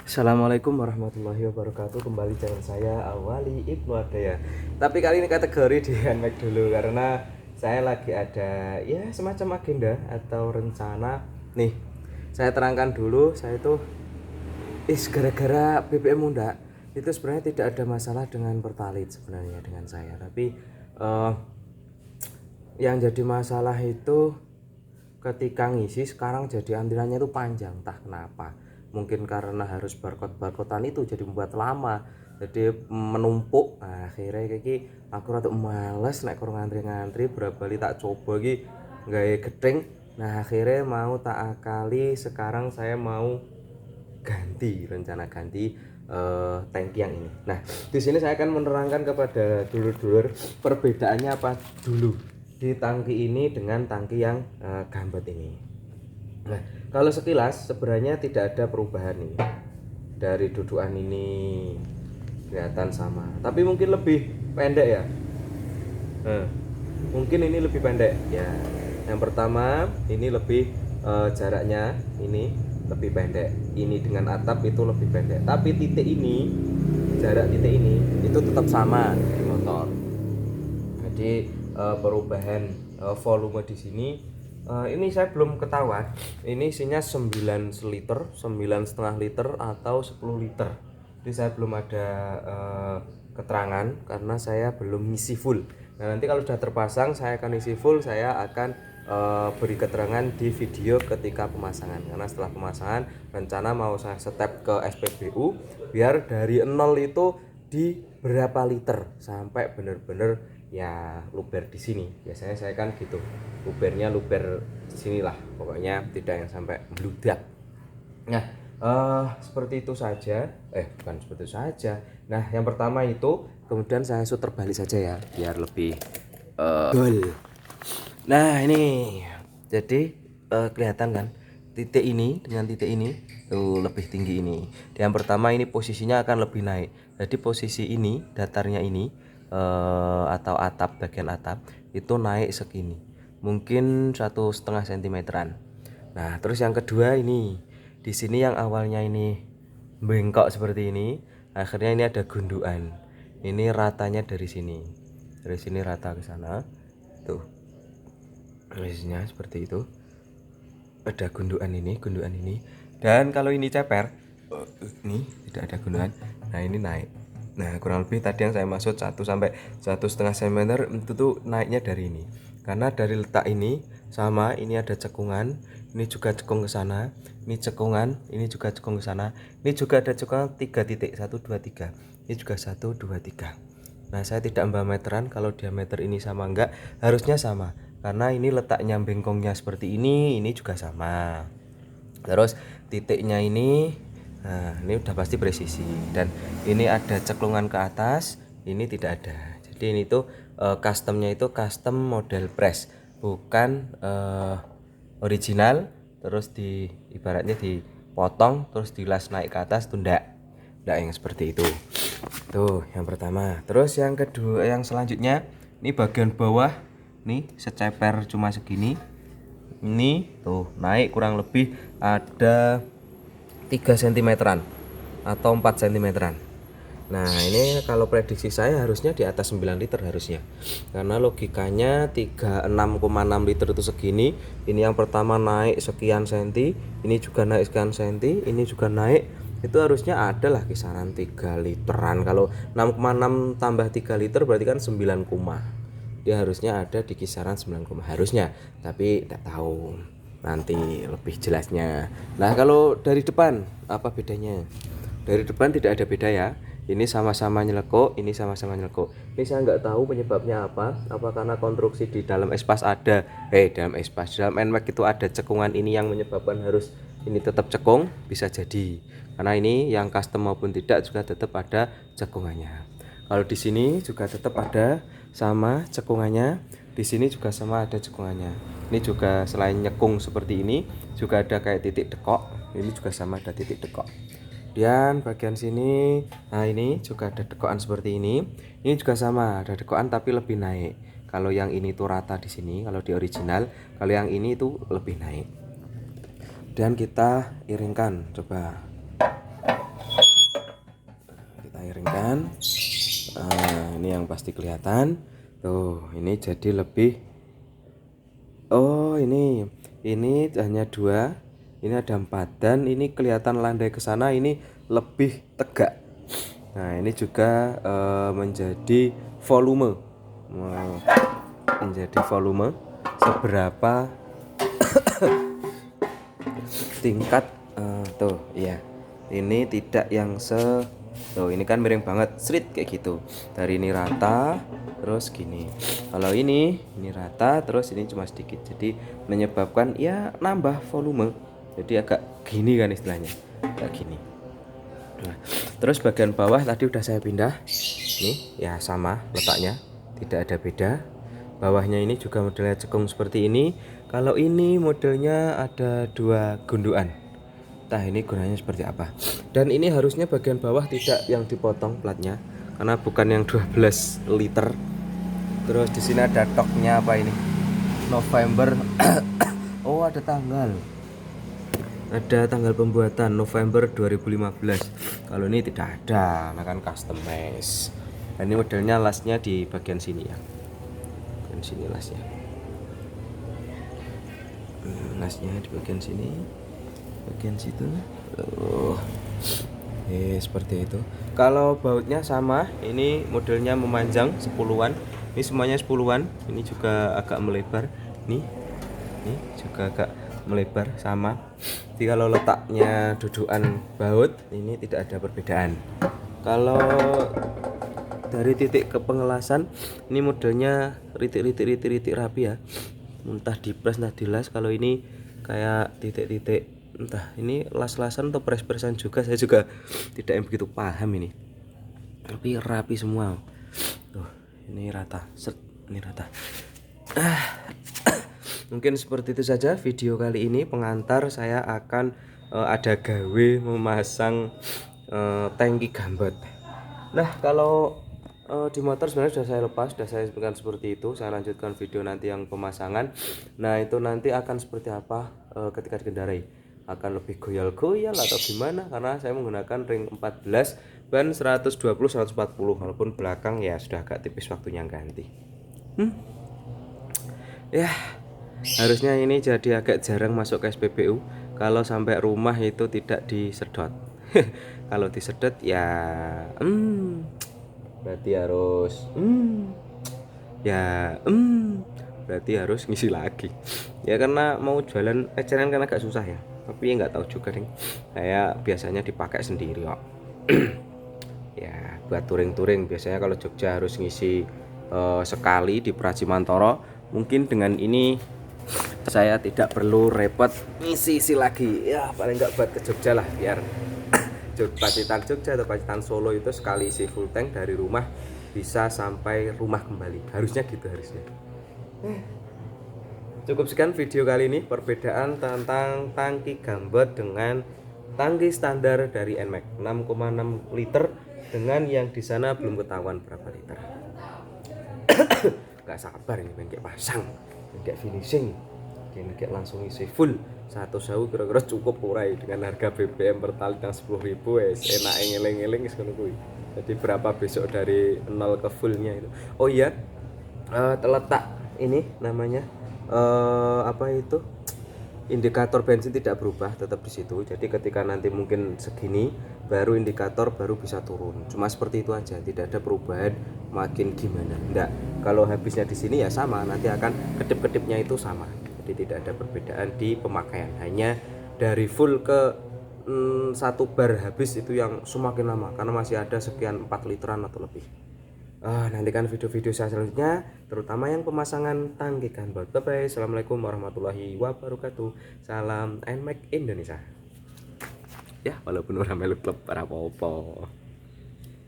Assalamualaikum warahmatullahi wabarakatuh. Kembali channel saya Awali Ibnu Adaya. Tapi kali ini kategori di handbag dulu karena saya lagi ada ya semacam agenda atau rencana. Nih, saya terangkan dulu. Saya itu gara-gara BBM Munda itu sebenarnya tidak ada masalah dengan Pertalite sebenarnya dengan saya. Tapi eh, yang jadi masalah itu ketika ngisi sekarang jadi antriannya itu panjang, entah kenapa. Mungkin karena harus barcode-barcodean itu jadi membuat lama, jadi menumpuk. Nah, akhirnya kayak aku rada males nek kurang ngantri-ngantri, berapa kali tak coba iki gawe gedeng. Nah, akhirnya mau tak akali, sekarang saya mau rencana ganti tangki yang ini. Nah, di sini saya akan menerangkan kepada dulur-dulur perbedaannya apa dulu di tangki ini dengan tangki yang gambet ini. Nah, kalau sekilas sebenarnya tidak ada perubahan nih. Dari dudukan ini kelihatan sama, tapi mungkin lebih pendek ya. Nah, mungkin ini lebih pendek ya. Yang pertama ini lebih jaraknya ini lebih pendek. Ini dengan atap itu lebih pendek. Tapi titik ini, jarak titik ini itu tetap sama di motor. Jadi perubahan volume di sini ini saya belum ketahuan. Ini isinya 9 liter, 9,5 liter atau 10 liter. Jadi saya belum ada keterangan karena saya belum ngisi full. Nah, nanti kalau sudah terpasang saya akan isi full, saya akan beri keterangan di video ketika pemasangan. Karena setelah pemasangan rencana mau saya step ke SPBU biar dari 0 itu di berapa liter sampai bener-bener ya luber di sini. Biasanya saya kan gitu, lubernya luber di sinilah, pokoknya tidak yang sampai meludak. Nah, seperti itu saja. Bukan seperti itu saja. Nah, yang pertama itu, kemudian saya suter balik saja ya, biar lebih gol. Nah, ini jadi kelihatan kan titik ini dengan titik ini tuh lebih tinggi ini. Yang pertama ini posisinya akan lebih naik. Jadi posisi ini datarnya ini atau atap, bagian atap itu naik segini, mungkin 1,5 sentimeteran. Nah, terus yang kedua ini di sini yang awalnya ini bengkok seperti ini, akhirnya ini ada gundukan. Ini ratanya dari sini rata ke sana tuh, posisinya seperti itu. Ada gundukan ini, dan kalau ini ceper ini tidak ada gundukan. Nah, ini naik. Nah, kurang lebih tadi yang saya maksud 1 sampai 1,5 cm itu tuh naiknya dari ini, karena dari letak ini sama, ini ada cekungan, ini juga cekung ke sana, ini cekungan, ini juga cekung ke sana, ini juga ada cekungan 3 titik, 1 2 3, ini juga 1 2 3. Nah, saya tidak mbak meteran kalau diameter ini sama enggak, harusnya sama karena ini letaknya bengkongnya seperti ini juga sama. Terus titiknya ini, nah ini udah pasti presisi, dan ini ada ceklungan ke atas, ini tidak ada. Jadi ini tuh customnya itu custom model press, bukan original terus di ibaratnya dipotong terus dilas naik ke atas tuh enggak yang seperti itu. Tuh yang pertama. Terus yang kedua, yang selanjutnya ini bagian bawah nih seceper cuma segini. Ini tuh naik kurang lebih ada 3 cm atau 4 cm. Nah, ini kalau prediksi saya harusnya di atas 9 liter harusnya. Karena logikanya 36,6 liter itu segini. Ini yang pertama naik sekian senti, ini juga naik sekian senti, ini juga naik. Itu harusnya adalah kisaran 3 literan. Kalau 6,6 tambah 3 liter berarti kan 9, dia harusnya ada di kisaran 9, harusnya, tapi tidak tahu nanti lebih jelasnya. Nah, kalau dari depan apa bedanya? Dari depan tidak ada beda ya. Ini sama-sama nyelekuk, ini sama-sama nyelekuk. Ini saya nggak tahu penyebabnya apa. Apa karena konstruksi di dalam espas ada, dalam NMAX itu ada cekungan ini yang menyebabkan harus ini tetap cekung, bisa jadi. Karena ini yang custom maupun tidak juga tetap ada cekungannya. Kalau di sini juga tetap ada sama cekungannya, di sini juga sama ada cekungannya. Ini juga selain nyekung seperti ini, juga ada kayak titik dekok. Ini juga sama ada titik dekok. Kemudian bagian sini, nah ini juga ada dekokan seperti ini. Ini juga sama, ada dekokan tapi lebih naik. Kalau yang ini tuh rata di sini, kalau di original. Kalau yang ini tuh lebih naik. Dan kita iringkan, coba. kita iringkan. Ini yang pasti kelihatan tuh, ini jadi lebih, oh ini hanya 2, ini ada 4, dan ini kelihatan landai ke sana, ini lebih tegak. Nah ini juga menjadi volume, seberapa tingkat tuh ya, ini tidak yang tuh, ini kan miring banget, srit kayak gitu. Dari ini rata terus gini. Kalau ini rata terus ini cuma sedikit. Jadi menyebabkan ya nambah volume. Jadi agak gini kan istilahnya. Kayak gini. Nah, terus bagian bawah tadi udah saya pindah. Nih ya sama letaknya, tidak ada beda. Bawahnya ini juga modelnya cekung seperti ini. Kalau ini modelnya ada 2 gundukan. Nah ini gunanya seperti apa. Dan ini harusnya bagian bawah tidak yang dipotong platnya, karena bukan yang 12 liter. Terus di sini ada toknya apa ini, November. Oh ada tanggal pembuatan November 2015. Kalau ini tidak ada, nah kan customize. Dan ini modelnya lasnya di bagian sini ya, bagian sini lasnya. Lasnya di bagian sini, bagian situ. Seperti itu. Kalau bautnya sama, ini modelnya memanjang 10-an. Ini semuanya 10-an. Ini juga agak melebar. Nih juga agak melebar sama. Jadi kalau letaknya dudukan baut ini tidak ada perbedaan. Kalau dari titik ke pengelasan, ini modelnya ritik rapi ya. Entah dipres entah dilas. Kalau ini kayak titik-titik, entah ini las-lasan atau pres-presan juga, saya juga tidak yang begitu paham ini. Tapi rapi semua. Tuh, ini rata. Ini rata. Mungkin seperti itu saja video kali ini pengantar. Saya akan ada gawe memasang tangki gambot. Nah, kalau di motor sebenarnya sudah saya lepas, sudah saya sebutkan seperti itu. Saya lanjutkan video nanti yang pemasangan. Nah itu nanti akan seperti apa ketika dikendarai, akan lebih goyal-goyal atau gimana, karena saya menggunakan ring 14 ban 120-140, walaupun belakang ya sudah agak tipis waktunya ganti. Ya harusnya ini jadi agak jarang masuk ke SPBU. Kalau sampai rumah itu tidak disedot. Kalau disedot ya berarti harus berarti harus ngisi lagi ya, karena mau jualan eceran kan agak susah ya. Tapi nggak tahu juga nih, saya biasanya dipakai sendiri kok. Ya buat touring biasanya kalau Jogja harus ngisi sekali di Pracimantoro. Mungkin dengan ini saya tidak perlu repot ngisi lagi ya, paling nggak buat ke Jogja lah, biar Pacitan Jogja atau Pacitan Solo itu sekali isi full tank dari rumah bisa sampai rumah kembali. Harusnya gitu harusnya. Cukup sekian video kali ini, perbedaan tentang tangki gambot dengan tangki standar dari NMAX 6,6 liter dengan yang di sana belum ketahuan berapa liter. Gak sabar ini pengen pasang, pengen finishing, pengen langsung isi full. 100.000 kira-kira cukup urai dengan harga BBM pertalite yang 10.000 enak ngeleng-ngeleng ngono kuwi. Jadi berapa besok dari 0 ke fullnya itu. Oh iya, terletak ini namanya apa itu, indikator bensin tidak berubah, tetap di situ. Jadi ketika nanti mungkin segini baru indikator baru bisa turun. Cuma seperti itu aja, tidak ada perubahan makin gimana. Enggak. Kalau habisnya di sini ya sama, nanti akan kedip-kedipnya itu sama. Jadi tidak ada perbedaan di pemakaian. Hanya dari full ke 1 bar habis itu yang semakin lama, karena masih ada sekian 4 literan atau lebih. Nantikan video-video saya selanjutnya, terutama yang pemasangan tangki gambot. Bye bye. Assalamualaikum warahmatullahi wabarakatuh. Salam NMAX Indonesia. Ya walaupun orang melu klub para popo.